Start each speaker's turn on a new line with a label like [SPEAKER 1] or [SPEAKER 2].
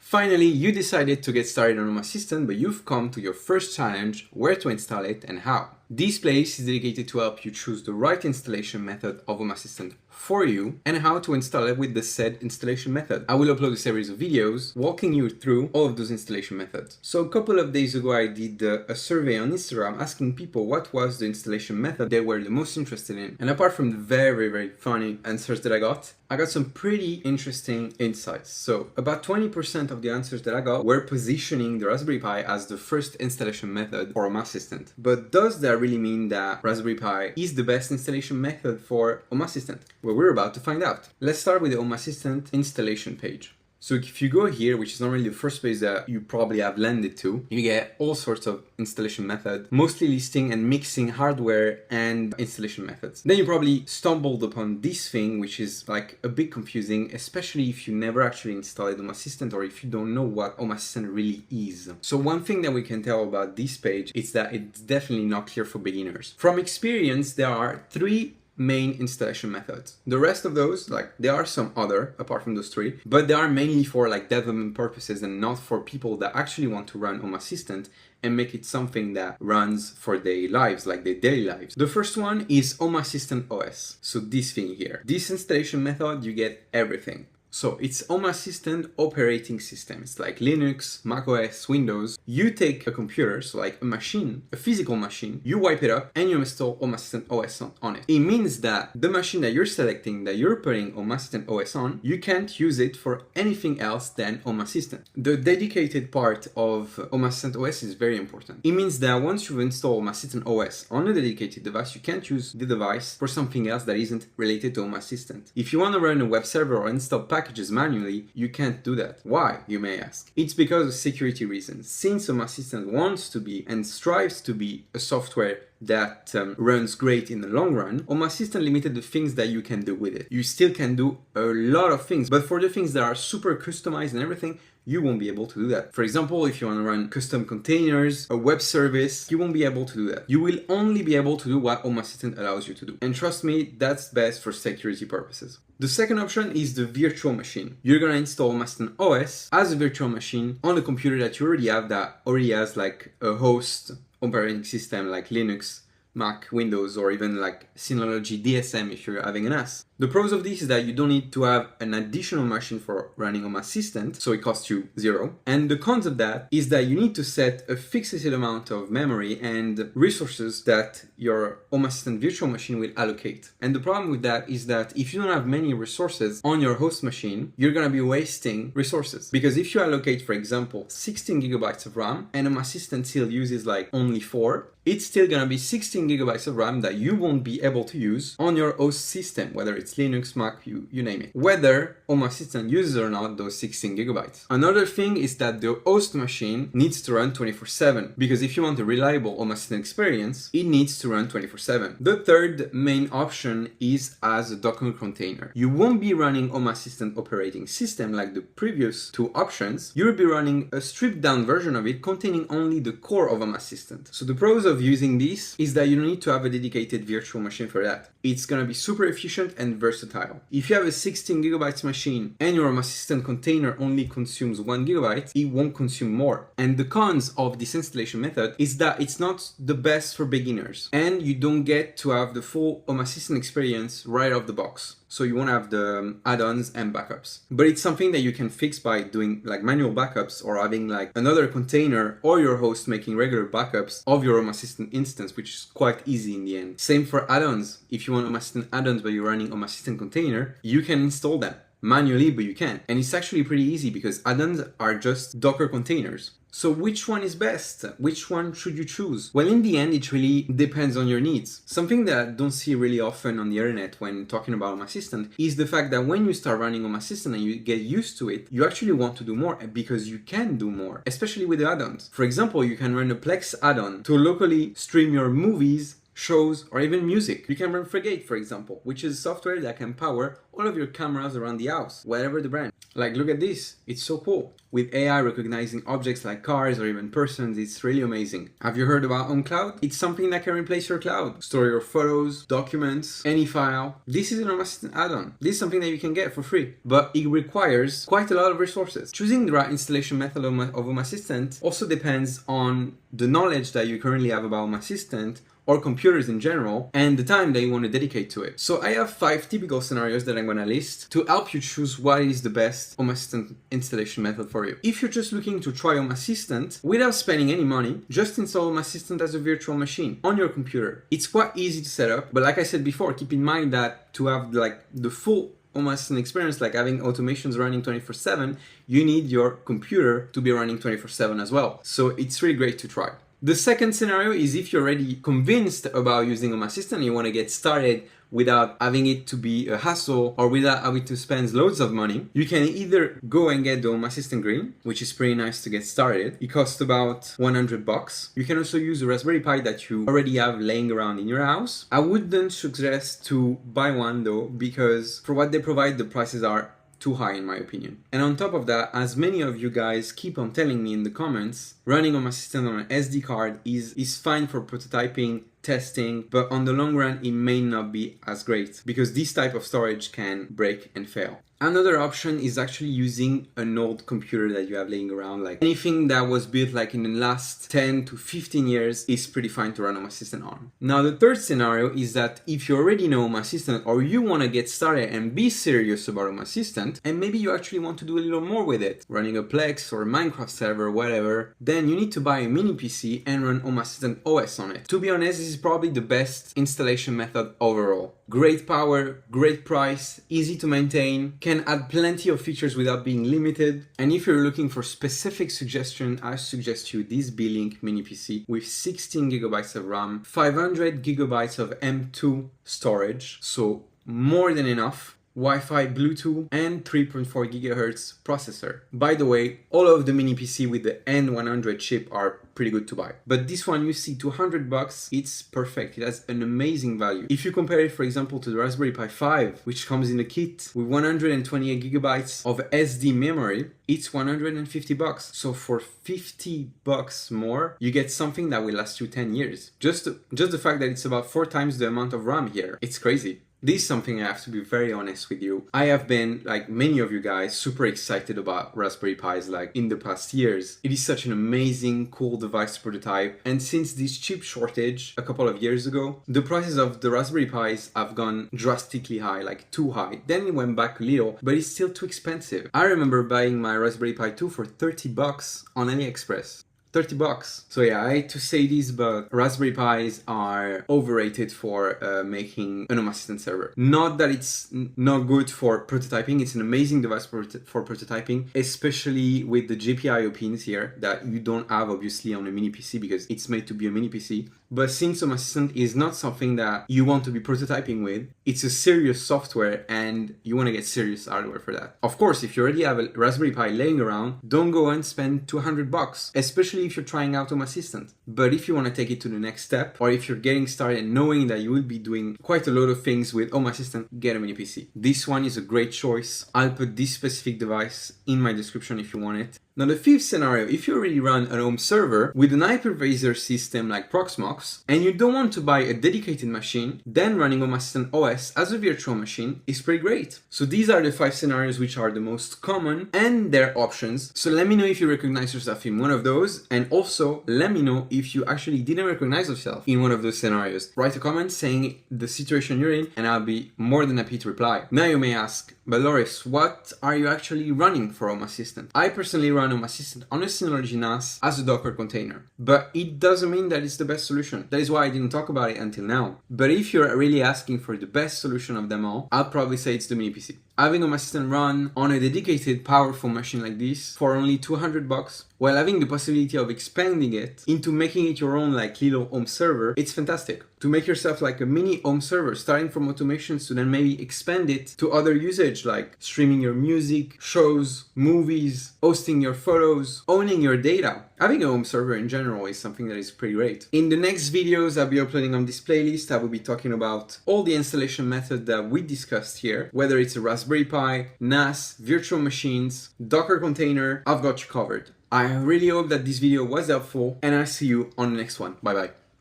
[SPEAKER 1] Finally, you decided to get started on Home Assistant, but you've come to your first challenge, where to install it and how. This place is dedicated to help you choose the right installation method of Home Assistant for you and how to install it with the said installation method. I will upload a series of videos walking you through all of those installation methods. So a couple of days ago I did a survey on Instagram asking people what was the installation method they were the most interested in. And apart from the very funny answers that I got some pretty interesting insights. So about 20% of the answers that I got were positioning the Raspberry Pi as the first installation method for Home Assistant. But does that really mean that Raspberry Pi is the best installation method for Home Assistant? Well, we're about to find out. Let's start with the Home Assistant installation page. So if you go here, which is normally the first page that you probably have landed to, you get all sorts of installation methods, mostly listing and mixing hardware and installation methods. Then you probably stumbled upon this thing, which is like a bit confusing, especially if you never actually installed Home Assistant or if you don't know what Home Assistant really is. So one thing that we can tell about this page is that it's definitely not clear for beginners. From experience, there are three main installation methods. The rest of those, like there are some other apart from those three, but they are mainly for like development purposes and not for people that actually want to run Home Assistant and make it something that runs for their lives, like their daily lives. The first one is Home Assistant OS. So this thing here. This installation method, you get everything. So it's Home Assistant operating system. It's like Linux, macOS, Windows. You take a computer, so like a machine, a physical machine, you wipe it up and you install Home Assistant OS on it. It means that the machine that you're selecting, that you're putting Home Assistant OS on, you can't use it for anything else than Home Assistant. The dedicated part of Home Assistant OS is very important. It means that once you've installed Home Assistant OS on a dedicated device, you can't use the device for something else that isn't related to Home Assistant. If you want to run a web server or install packages manually, you can't do that. Why, you may ask? It's because of security reasons. Since Home Assistant wants to be and strives to be a software that runs great in the long run, Home Assistant limited the things that you can do with it. You still can do a lot of things, but for the things that are super customized and everything, you won't be able to do that. For example, if you want to run custom containers, a web service, you won't be able to do that. You will only be able to do what Home Assistant allows you to do. And trust me, that's best for security purposes. The second option is the virtual machine. You're gonna install Home Assistant OS as a virtual machine on a computer that you already have that already has like a host operating system like Linux, Mac, Windows, or even like Synology DSM if you're having an NAS. The pros of this is that you don't need to have an additional machine for running Home Assistant, so it costs you zero. And the cons of that is that you need to set a fixed amount of memory and resources that your Home Assistant virtual machine will allocate. And the problem with that is that if you don't have many resources on your host machine, you're gonna be wasting resources. Because if you allocate, for example, 16 gigabytes of RAM and Home Assistant still uses like only 4, it's still gonna be 16 gigabytes of RAM that you won't be able to use on your host system, whether it's Linux, Mac, you name it. Whether Home Assistant uses or not those 16 gigabytes. Another thing is that the host machine needs to run 24/7, because if you want a reliable Home Assistant experience, it needs to run 24/7. The third main option is as a Docker container. You won't be running Home Assistant operating system like the previous two options. You'll be running a stripped down version of it containing only the core of Home Assistant. So the pros of using this is that you don't need to have a dedicated virtual machine for that. It's gonna be super efficient and versatile. If you have a 16 gigabytes machine and your Home Assistant container only consumes 1 gigabyte, it won't consume more. And the cons of this installation method is that it's not the best for beginners and you don't get to have the full Home Assistant experience right off the box. So you won't have the add-ons and backups. But it's something that you can fix by doing like manual backups or having like another container or your host making regular backups of your Home Assistant instance, which is quite easy in the end. Same for add-ons. If you want Home Assistant add-ons but you're running Home Assistant container, you can install them manually, but you can. And it's actually pretty easy because add-ons are just Docker containers. So which one is best? Which one should you choose? Well, in the end, it really depends on your needs. Something that I don't see really often on the internet when talking about Home Assistant is the fact that when you start running Home Assistant and you get used to it, you actually want to do more because you can do more, especially with the add-ons. For example, you can run a Plex add-on to locally stream your movies shows, or even music. You can run Frigate, for example, which is software that can power all of your cameras around the house, whatever the brand. Like, look at this, it's so cool. With AI recognizing objects like cars or even persons, it's really amazing. Have you heard about OnCloud? It's something that can replace your cloud, store your photos, documents, any file. This is an Home Assistant add-on. This is something that you can get for free, but it requires quite a lot of resources. Choosing the right installation method of Home Assistant also depends on the knowledge that you currently have about Home Assistant or computers in general, and the time that you want to dedicate to it. So I have 5 typical scenarios that I'm gonna list to help you choose what is the best Home Assistant installation method for you. If you're just looking to try Home Assistant without spending any money, just install Home Assistant as a virtual machine on your computer. It's quite easy to set up, but like I said before, keep in mind that to have like the full Home Assistant experience, like having automations running 24/7, you need your computer to be running 24/7 as well. So it's really great to try. The second scenario is if you're already convinced about using Home Assistant and you want to get started without having it to be a hassle or without having to spend loads of money. You can either go and get the Home Assistant Green, which is pretty nice to get started. It costs about $100. You can also use a Raspberry Pi that you already have laying around in your house. I wouldn't suggest to buy one though, because for what they provide, the prices are too high in my opinion. And on top of that, as many of you guys keep on telling me in the comments, running Home Assistant on an SD card is fine for prototyping, testing, but on the long run it may not be as great because this type of storage can break and fail. Another option is actually using an old computer that you have laying around, like anything that was built like in the last 10 to 15 years is pretty fine to run Home Assistant on. Now the third scenario is that if you already know Home Assistant or you want to get started and be serious about Home Assistant and maybe you actually want to do a little more with it, running a Plex or a Minecraft server, whatever, then you need to buy a mini PC and run Home Assistant OS on it. To be honest, this is probably the best installation method overall. Great power, great price, easy to maintain, can add plenty of features without being limited. And if you're looking for specific suggestion, I suggest you this Beelink mini PC with 16 gigabytes of RAM, 500 gigabytes of M2 storage, so more than enough. Wi-Fi, Bluetooth, and 3.4 gigahertz processor. By the way, all of the mini PC with the N100 chip are pretty good to buy. But this one you see $200, it's perfect. It has an amazing value. If you compare it, for example, to the Raspberry Pi 5, which comes in a kit with 128 gigabytes of SD memory, it's $150. So for $50 more, you get something that will last you 10 years. Just the fact that it's about 4 times the amount of RAM here. It's crazy. This is something I have to be very honest with you. I have been, like many of you guys, super excited about Raspberry Pis like in the past years. It is such an amazing, cool device to prototype. And since this chip shortage a couple of years ago, the prices of the Raspberry Pis have gone drastically high, like too high. Then it went back a little, but it's still too expensive. I remember buying my Raspberry Pi 2 for $30 on AliExpress. $30. So yeah, I hate to say this, but Raspberry Pis are overrated for making an Home Assistant server. Not that it's not good for prototyping, it's an amazing device for prototyping, especially with the GPIO pins here that you don't have obviously on a mini PC because it's made to be a mini PC. But since Home Assistant is not something that you want to be prototyping with, it's a serious software and you want to get serious hardware for that. Of course, if you already have a Raspberry Pi laying around, don't go and spend $200, especially if you're trying out Home Assistant. But if you want to take it to the next step, or if you're getting started knowing that you will be doing quite a lot of things with Home Assistant, get a mini PC. This one is a great choice. I'll put this specific device in my description if you want it. Now the fifth scenario, if you already run a home server with an hypervisor system like Proxmox and you don't want to buy a dedicated machine, then running Home Assistant OS as a virtual machine is pretty great. So these are the 5 scenarios which are the most common and their options. So let me know if you recognize yourself in one of those, and also let me know if you actually didn't recognize yourself in one of those scenarios. Write a comment saying the situation you're in and I'll be more than happy to reply. Now you may ask, but Loris, what are you actually running for Home Assistant? I personally run Home Assistant on a Synology NAS as a Docker container, but it doesn't mean that it's the best solution. That is why I didn't talk about it until now. But if you're really asking for the best solution of them all, I'll probably say it's the mini PC. Having Home Assistant run on a dedicated powerful machine like this for only $200, while having the possibility of expanding it into making it your own like little home server, it's fantastic. To make yourself like a mini home server, starting from automations to then maybe expand it to other usage like streaming your music, shows, movies, hosting your photos, owning your data. having a home server in general is something that is pretty great. In the next videos I'll be uploading on this playlist, I will be talking about all the installation methods that we discussed here, whether it's a Raspberry Pi, NAS, virtual machines, Docker container, I've got you covered. I really hope that this video was helpful, and I'll see you on the next one. Bye bye.